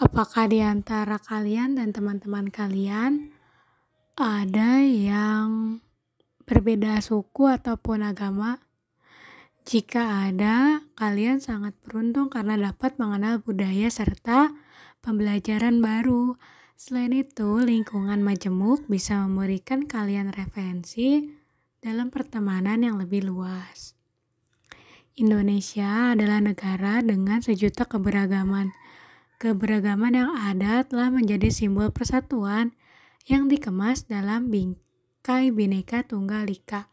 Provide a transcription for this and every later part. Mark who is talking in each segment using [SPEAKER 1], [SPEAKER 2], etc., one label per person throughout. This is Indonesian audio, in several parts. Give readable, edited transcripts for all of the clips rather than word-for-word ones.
[SPEAKER 1] Apakah di antara kalian dan teman-teman kalian ada yang berbeda suku ataupun agama? Jika ada, kalian sangat beruntung karena dapat mengenal budaya serta pembelajaran baru. Selain itu, lingkungan majemuk bisa memberikan kalian referensi dalam pertemanan yang lebih luas. Indonesia adalah negara dengan sejuta keberagaman. Keberagaman yang ada telah menjadi simbol persatuan yang dikemas dalam bingkai Bhinneka Tunggal Ika.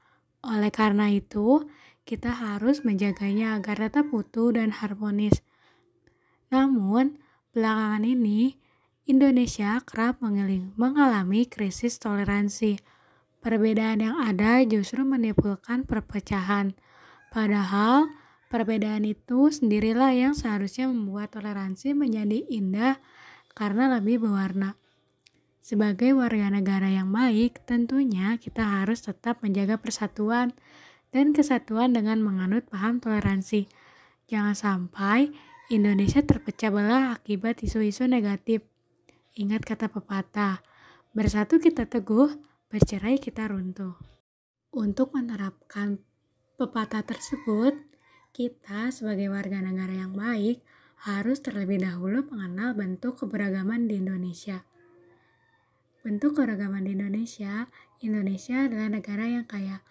[SPEAKER 1] Oleh karena itu, kita harus menjaganya agar tetap utuh dan harmonis. Namun, belakangan ini, Indonesia kerap mengalami krisis toleransi. Perbedaan yang ada justru menimbulkan perpecahan. Padahal, perbedaan itu sendirilah yang seharusnya membuat toleransi menjadi indah karena lebih berwarna. Sebagai warga negara yang baik, tentunya kita harus tetap menjaga persatuan dan kesatuan dengan menganut paham toleransi. Jangan sampai Indonesia terpecah belah akibat isu-isu negatif. Ingat kata pepatah, bersatu kita teguh, bercerai kita runtuh. Untuk menerapkan pepatah tersebut, kita sebagai warga negara yang baik harus terlebih dahulu mengenal bentuk keberagaman di Indonesia. Bentuk keragaman di Indonesia adalah negara yang kaya,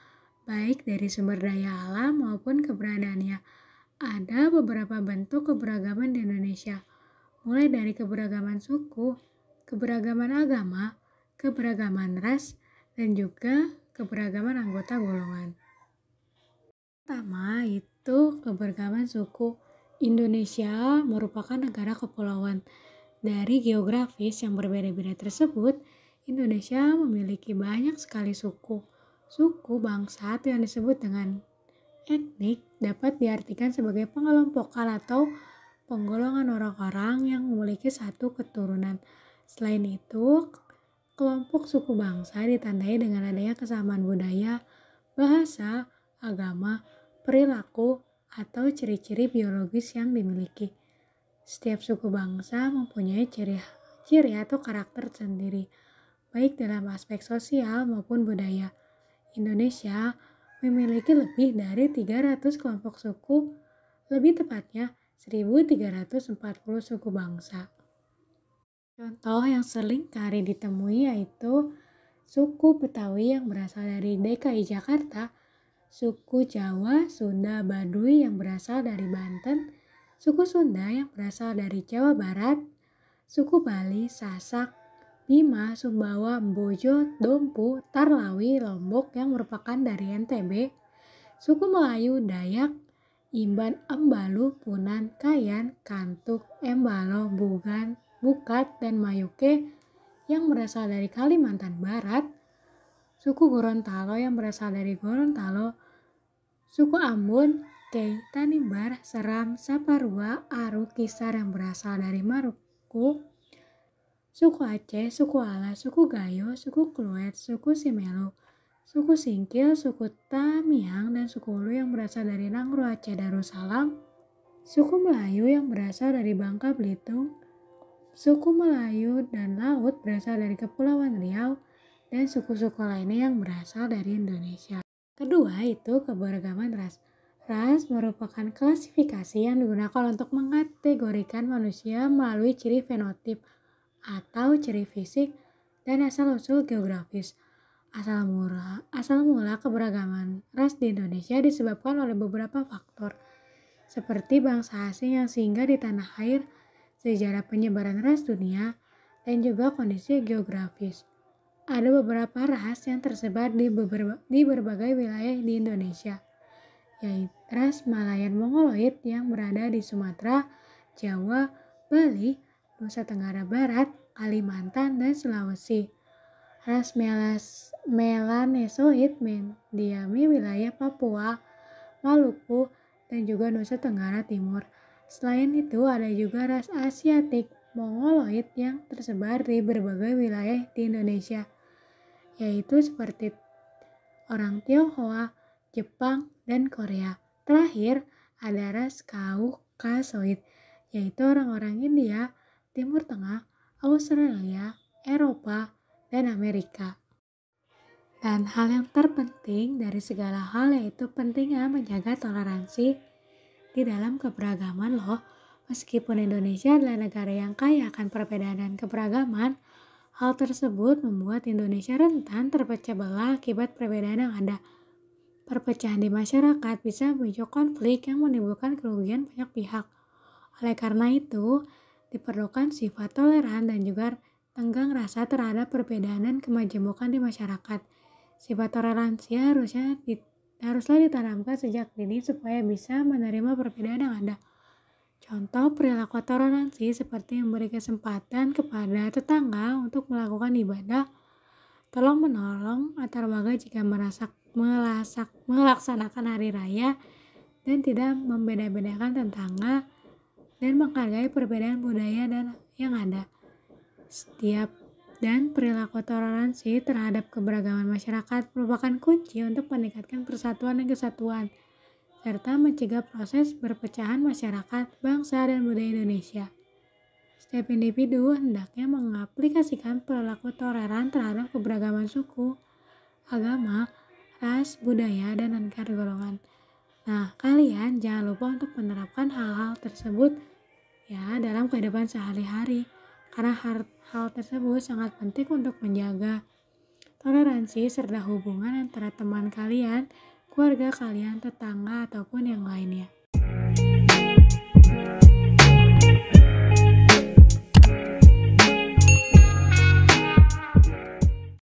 [SPEAKER 1] baik dari sumber daya alam maupun keberadaannya. Ada beberapa bentuk keberagaman di Indonesia, mulai dari keberagaman suku, keberagaman agama, keberagaman ras, dan juga keberagaman anggota golongan. Pertama itu keberagaman suku. Indonesia merupakan negara kepulauan. Dari geografis yang berbeda-beda tersebut, Indonesia memiliki banyak sekali suku. Suku bangsa yang disebut dengan etnik dapat diartikan sebagai pengelompokan atau penggolongan orang-orang yang memiliki satu keturunan. Selain itu, kelompok suku bangsa ditandai dengan adanya kesamaan budaya, bahasa, agama, perilaku, atau ciri-ciri biologis yang dimiliki. Setiap suku bangsa mempunyai ciri atau karakter sendiri, baik dalam aspek sosial maupun budaya. Indonesia memiliki lebih dari 300 kelompok suku, lebih tepatnya 1.340 suku bangsa. Contoh yang sering kali ditemui yaitu suku Betawi yang berasal dari DKI Jakarta, suku Jawa, Sunda, Baduy yang berasal dari Banten, suku Sunda yang berasal dari Jawa Barat, suku Bali, Sasak, Bima, Sumbawa, Bojo, Dompu, Tarlawi, Lombok yang merupakan dari NTB, suku Melayu, Dayak, Imban, Embalu, Punan, Kayan, Kantuk, Embalo, Bugan, Bukat, dan Mayuke yang berasal dari Kalimantan Barat, suku Gorontalo yang berasal dari Gorontalo, suku Ambon, Kei, Tanimbar, Seram, Saparua, Aru, Kisar yang berasal dari Maluku, suku Aceh, suku Ala, suku Gayo, suku Kluet, suku Simelu, suku Singkil, suku Tamiang, dan suku Ulu yang berasal dari Nangro Aceh Darussalam, suku Melayu yang berasal dari Bangka Belitung, suku Melayu dan Laut berasal dari Kepulauan Riau, dan suku-suku lainnya yang berasal dari Indonesia. Kedua itu keberagaman ras. Ras merupakan klasifikasi yang digunakan untuk mengategorikan manusia melalui ciri fenotip atau ciri fisik dan asal-usul geografis. Asal mula keberagaman ras di Indonesia disebabkan oleh beberapa faktor, seperti bangsa asing yang singgah di tanah air, sejarah penyebaran ras dunia, dan juga kondisi geografis. Ada beberapa ras yang tersebar di berbagai wilayah di Indonesia, yaitu ras Malayan Mongoloid yang berada di Sumatera, Jawa, Bali, Nusa Tenggara Barat, Kalimantan, dan Sulawesi. Ras Melanesoid mendiami wilayah Papua, Maluku, dan juga Nusa Tenggara Timur. Selain itu ada juga ras Asiatik Mongoloid yang tersebar di berbagai wilayah di Indonesia, yaitu seperti orang Tionghoa, Jepang, dan Korea. Terakhir, ada ras Kaukasoid, yaitu orang-orang India, Timur Tengah, Australia, Eropa, dan Amerika. Dan hal yang terpenting dari segala hal yaitu pentingnya menjaga toleransi di dalam keberagaman loh. Meskipun Indonesia adalah negara yang kaya akan perbedaan dan keberagaman, hal tersebut membuat Indonesia rentan terpecah belah akibat perbedaan yang ada. Perpecahan di masyarakat bisa memicu konflik yang menimbulkan kerugian banyak pihak. Oleh karena itu, diperlukan sifat toleran dan juga tenggang rasa terhadap perbedaan dan kemajemukan di masyarakat. Sifat toleransi haruslah ditanamkan sejak dini supaya bisa menerima perbedaan yang ada. Contoh perilaku toleransi seperti memberi kesempatan kepada tetangga untuk melakukan ibadah, tolong menolong antar warga jika melaksanakan hari raya, dan tidak membeda-bedakan tetangga, dan menghargai perbedaan budaya dan yang ada. Dan perilaku toleransi terhadap keberagaman masyarakat merupakan kunci untuk meningkatkan persatuan dan kesatuan, serta mencegah proses perpecahan masyarakat, bangsa, dan budaya Indonesia. Setiap individu hendaknya mengaplikasikan perilaku toleran terhadap keberagaman suku, agama, ras, budaya, dan antar golongan. Nah, kalian jangan lupa untuk menerapkan hal-hal tersebut ya dalam kehidupan sehari-hari, karena hal tersebut sangat penting untuk menjaga toleransi serta hubungan antara teman kalian, keluarga kalian, tetangga, ataupun yang lainnya.